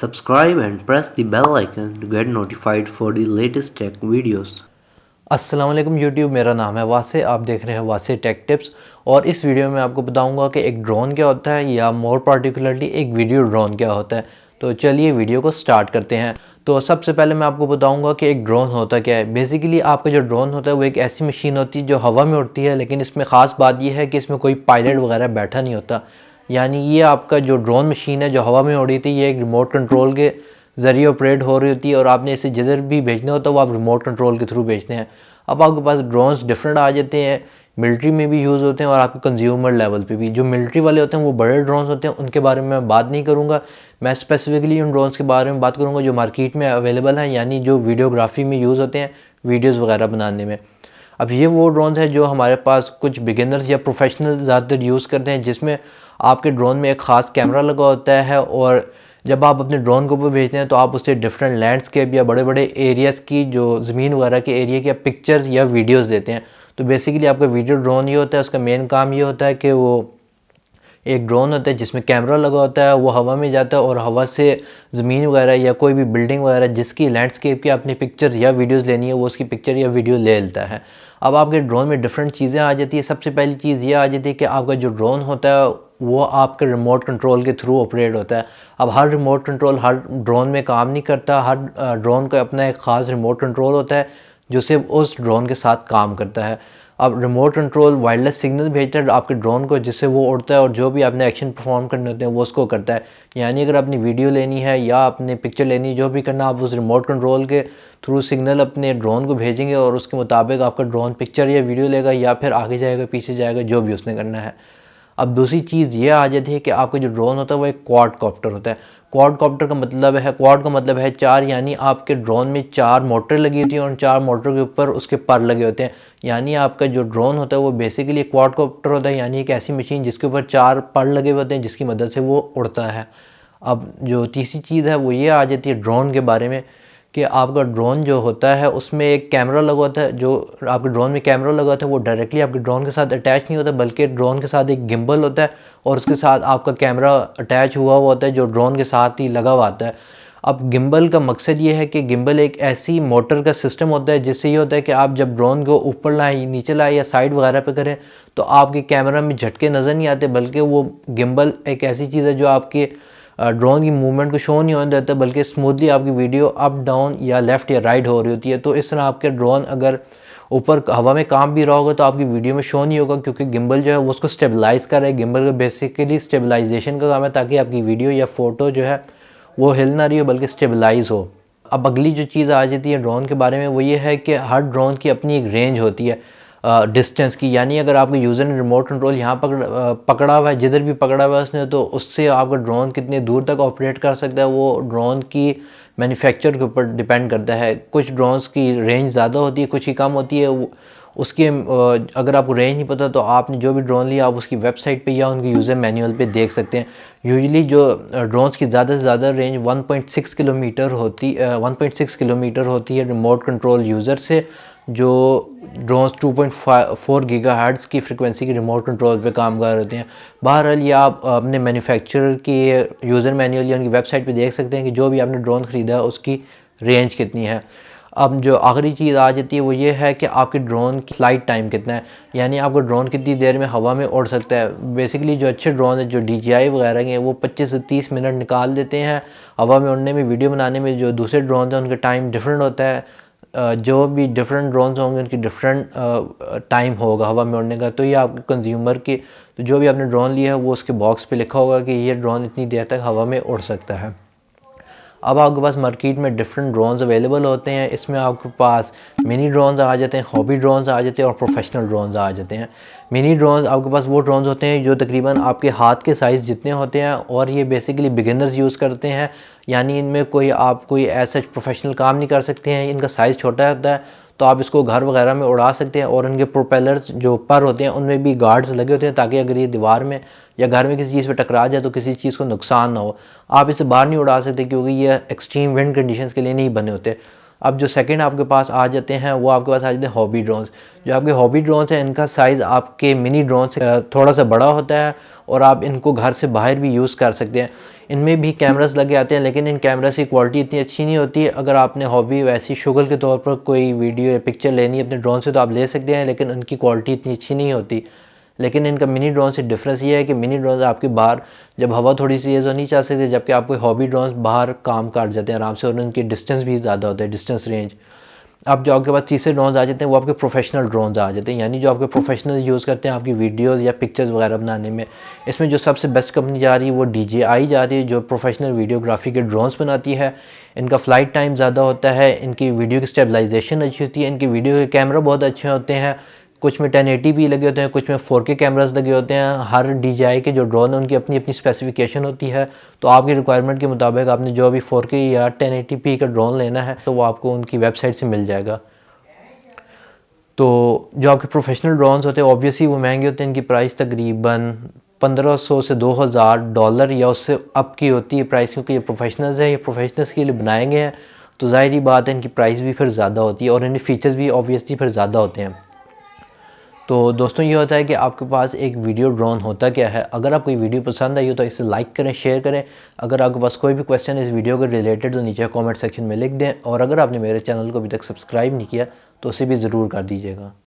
Subscribe and press the bell icon to get notified for the latest tech videos. अस्सलाम वालेकुम YouTube, मेरा नाम है वासे। आप देख रहे हैं वासे टेक टिप्स। और इस वीडियो में आपको बताऊंगा कि एक ड्रोन क्या होता है, या मोर पार्टिकुलरली एक वीडियो ड्रोन क्या होता है। तो चलिए वीडियो को स्टार्ट करते हैं। तो सबसे पहले मैं आपको बताऊंगा कि एक ड्रोन होता क्या है। बेसिकली आपका जो ड्रोन होता है वो एक ऐसी मशीन होती है जो हवा में उड़ती है, लेकिन इसमें ख़ास बात यह है कि इसमें कोई पायलट वगैरह बैठा नहीं होता। यानी ये आपका जो ड्रोन मशीन है जो हवा में उड़ी थी, ये एक रिमोट कंट्रोल के ज़रिए ऑपरेट हो रही होती है, और आपने इसे जिधर भी भेजना होता है वो आप रिमोट कंट्रोल के थ्रू भेजते हैं। अब आपके पास ड्रोन्स डिफरेंट आ जाते हैं, मिलिट्री में भी यूज़ होते हैं और आपके कंज्यूमर लेवल पे भी। जो मिलिट्री वाले होते हैं वो बड़े ड्रोन्स होते हैं, उनके बारे में मैं बात नहीं करूँगा। मैं स्पेसिफिकली उन ड्रोन्स के बारे में बात करूँगा जो मार्केट में अवेलेबल हैं, यानी जो वीडियोग्राफी में यूज़ होते हैं, वीडियोज़ वगैरह बनाने में। अब ये वो ड्रोन्स हैं जो हमारे पास कुछ बिगिनर्स या प्रोफेशनल ज़्यादातर यूज़ करते हैं, जिसमें आपके ड्रोन में एक ख़ास कैमरा लगा होता है, और जब आप अपने ड्रोन को ऊपर भेजते हैं तो आप उससे डिफरेंट लैंडस्केप या बड़े बड़े एरियाज़ की, जो ज़मीन वगैरह के एरिया की पिक्चर्स या वीडियोस देते हैं। तो बेसिकली आपका वीडियो ड्रोन ये होता है, उसका मेन काम ये होता है कि वो एक ड्रोन होता है जिसमें कैमरा लगा होता है, वो हवा में जाता है और हवा से ज़मीन वगैरह या कोई भी बिल्डिंग वगैरह जिसकी लैंडस्केप की आपने पिक्चर्स या वीडियोस लेनी है, वो उसकी पिक्चर या वीडियो ले लेता है। अब आपके ड्रोन में डिफरेंट चीज़ें आ जाती है। सबसे पहली चीज़ ये आ जाती है कि आपका जो ड्रोन होता है वो आपके रिमोट कंट्रोल के थ्रू ऑपरेट होता है। अब हर रिमोट कंट्रोल हर ड्रोन में काम नहीं करता। हर ड्रोन का अपना एक ख़ास रिमोट कंट्रोल होता है जो सिर्फ उस ड्रोन के साथ काम करता है। अब रिमोट कंट्रोल वायरलेस सिग्नल भेजता है आपके ड्रोन को, जिससे वो उड़ता है और जो भी आपने एक्शन परफॉर्म करने होते हैं वो उसको करता है। यानी अगर अपनी वीडियो लेनी है या अपनी पिक्चर लेनी है, जो भी करना, आप उस रिमोट कंट्रोल के थ्रू सिग्नल अपने ड्रोन को भेजेंगे और उसके मुताबिक आपका ड्रोन पिक्चर या वीडियो लेगा, या फिर आगे जाएगा पीछे जाएगा, जो भी उसने करना है। अब दूसरी चीज़ ये आ जाती है कि आपका जो ड्रोन होता है वो एक क्वाड कॉप्टर होता है। क्वाड कॉप्टर का मतलब है, क्वाड का मतलब है चार, यानी आपके ड्रोन में चार मोटर लगी होती हैं और चार मोटर के ऊपर उसके पर लगे होते हैं। यानी आपका जो ड्रोन होता है वो बेसिकली क्वाड कॉप्टर होता है, यानी एक ऐसी मशीन जिसके ऊपर चार पर लगे होते हैं जिसकी मदद से वो उड़ता है। अब जो तीसरी चीज़ है वो ये आ जाती है ड्रोन के बारे में, कि आपका ड्रोन जो होता है उसमें एक कैमरा लगा होता है। जो आपके ड्रोन में कैमरा लगा होता है वो डायरेक्टली आपके ड्रोन के साथ अटैच नहीं होता, बल्कि ड्रोन के साथ एक गिम्बल होता है और उसके साथ आपका कैमरा अटैच हुआ हुआ होता है जो ड्रोन के साथ ही लगा हुआ आता है। अब गिम्बल का मकसद ये है कि गिम्बल एक ऐसी मोटर का सिस्टम होता है जिससे ये होता है कि आप जब ड्रोन को ऊपर लाएँ, नीचे लाएँ या साइड वगैरह पे करें तो आपके कैमरा में झटके नज़र नहीं आते, बल्कि वो गिम्बल एक ऐसी चीज़ है जो आपके ड्रोन की मूवमेंट को शो नहीं होने देता, बल्कि स्मूथली आपकी वीडियो अप डाउन या लेफ़्ट या राइट हो रही होती है। तो इस तरह आपके ड्रोन अगर ऊपर हवा में काम भी रहा होगा तो आपकी वीडियो में शो नहीं होगा, क्योंकि गिम्बल जो है वो उसको स्टेबलाइज़ कर रहा है। गिम्बल का बेसिकली स्टेबलाइजेशन का काम है, ताकि आपकी वीडियो या फ़ोटो जो है वो हिल ना रही हो बल्कि स्टेबलाइज़ हो। अब अगली जो चीज़ आ जाती है ड्रोन के बारे में वो ये है कि हर ड्रोन की अपनी एक रेंज होती है डिस्टेंस की। यानी अगर आपके यूज़र ने रिमोट कंट्रोल यहाँ पकड़ा हुआ है, जिधर भी पकड़ा हुआ है उसने, तो उससे आपका ड्रोन कितने दूर तक ऑपरेट कर सकता है वो ड्रोन की मैन्युफैक्चर के ऊपर डिपेंड करता है। कुछ ड्रोन्स की रेंज ज़्यादा होती है, कुछ की कम होती है। उसके अगर आपको रेंज नहीं पता तो आपने जो भी ड्रोन लिया आप उसकी वेबसाइट पे या उनके यूज़र मैनुअल पे देख सकते हैं। यूजुअली जो ड्रोन्स की ज़्यादा से ज़्यादा रेंज 1.6 किलोमीटर होती 1.6 किलोमीटर होती है रिमोट कंट्रोल यूज़र से। जो ड्रोन्स 2.4 गीगाहर्ट्ज़ की फ्रिक्वेंसी की रिमोट कंट्रोल पे काम कर रहे होते हैं। बहरहाल ये आप अपने मैन्युफैक्चरर की यूज़र मैनुअल या उनकी वेबसाइट पे देख सकते हैं कि जो भी आपने ड्रोन ख़रीदा है उसकी रेंज कितनी है। अब जो आखिरी चीज़ आ जाती है वो ये है कि आपके ड्रोन की फ़्लाइट टाइम कितना है, यानी आपका ड्रोन कितनी देर में हवा में उड़ सकता है। बेसिकली जो अच्छे ड्रोन है, जो DJI वगैरह के, वो 25 से 30 मिनट निकाल देते हैं हवा में उड़ने में, वीडियो बनाने में। जो दूसरे ड्रोन हैं उनका टाइम डिफरेंट होता है। जो भी डिफरेंट ड्रोन्स होंगे उनकी डिफरेंट टाइम होगा हवा में उड़ने का। तो ये आपके कंज्यूमर की, तो जो भी आपने ड्रोन लिया है वो उसके बॉक्स पे लिखा होगा कि ये ड्रोन इतनी देर तक हवा में उड़ सकता है। अब आपके पास मार्केट में डिफरेंट ड्रोन्स अवेलेबल होते हैं। इसमें आपके पास मिनी ड्रोन्स आ जाते हैं, हॉबी ड्रोन्स आ जाते हैं और प्रोफेशनल ड्रोन्स आ जाते हैं। मिनी ड्रोन्स आपके पास वो ड्रोन्स होते हैं जो तकरीबन आपके हाथ के साइज़ जितने होते हैं, और ये बेसिकली बिगिनर्स यूज़ करते हैं। यानी इनमें कोई ऐसा प्रोफेशनल काम नहीं कर सकते हैं, इनका साइज़ छोटा होता है, तो आप इसको घर वगैरह में उड़ा सकते हैं। और इनके प्रोपेलर्स जो पर होते हैं उनमें भी गार्ड्स लगे होते हैं, ताकि अगर ये दीवार में या घर में किसी चीज़ पे टकरा जाए तो किसी चीज़ को नुकसान ना हो। आप इसे बाहर नहीं उड़ा सकते क्योंकि ये एक्सट्रीम विंड कंडीशंस के लिए नहीं बने होते। अब जो सेकंड आपके पास आ जाते हैं वो आपके पास आ जाते हैं हॉबी ड्रोन्स। जो आपके हॉबी ड्रोन्स हैं इनका साइज़ आपके मिनी ड्रोन से थोड़ा सा बड़ा होता है, और आप इनको घर से बाहर भी यूज़ कर सकते हैं। इनमें भी कैमरास लगे आते हैं, लेकिन इन कैमरास की क्वालिटी इतनी अच्छी नहीं होती है। अगर आपने हॉबी वैसी शुगल के तौर पर कोई वीडियो या पिक्चर लेनी है अपने ड्रोन से तो आप ले सकते हैं, लेकिन उनकी क्वालिटी इतनी अच्छी नहीं होती। लेकिन इनका मिनी ड्रोन से डिफरेंस ये है कि मिनी ड्रोन आपके बाहर जब हवा थोड़ी सी तेज़ होनी चाह सकती है, जबकि आपके हॉबी ड्रोन बाहर काम कर जाते हैं आराम से, और उनकी डिस्टेंस भी ज़्यादा होता है, डिस्टेंस रेंज। अब जो आपके पास तीसरे ड्रोन्स आ जाते हैं वो आपके प्रोफेशनल ड्रोन्स आ जाते हैं, यानी जो आपके प्रोफेशनल यूज़ करते हैं आपकी वीडियोस या पिक्चर्स वगैरह बनाने में। इसमें जो सबसे बेस्ट कंपनी जा रही है वो DJI जा रही है, जो प्रोफेशनल वीडियोग्राफी के ड्रोन्स बनाती है। इनका फ़्लाइट टाइम ज़्यादा होता है, इनकी वीडियो की स्टेबलाइजेशन अच्छी होती है, इनकी वीडियो के कैमरा बहुत अच्छे होते हैं। कुछ में 1080 भी लगे होते हैं, कुछ में 4K कैमरास लगे होते हैं। हर DJI के जो ड्रोन है उनकी अपनी अपनी स्पेसिफिकेशन होती है, तो आपकी रिक्वायरमेंट के मुताबिक आपने जो अभी 4K या 1080p का ड्रोन लेना है तो वो आपको उनकी वेबसाइट से मिल जाएगा। तो जो आपके प्रोफेशनल ड्रोन्स होते हैं ऑब्वियसली वो महंगे होते हैं, इनकी प्राइस तकरीबन 1500 से $2000 या उससे अप की होती है प्राइस, क्योंकि ये प्रोफेशनल्स है, ये प्रोफेशनल्स के लिए बनाए गए हैं, तो ज़ाहिर ही बात है इनकी प्राइस भी फिर ज़्यादा होती है और इनके फ़ीचर्स भी ऑब्वियसली फिर ज़्यादा होते हैं। तो दोस्तों ये होता है कि आपके पास एक वीडियो ड्रोन होता क्या है। अगर आपको ये वीडियो पसंद आई हो तो इसे लाइक करें, शेयर करें। अगर आपके पास कोई भी क्वेश्चन है इस वीडियो के रिलेटेड तो नीचे कमेंट सेक्शन में लिख दें, और अगर आपने मेरे चैनल को अभी तक सब्सक्राइब नहीं किया तो उसे भी ज़रूर कर दीजिएगा।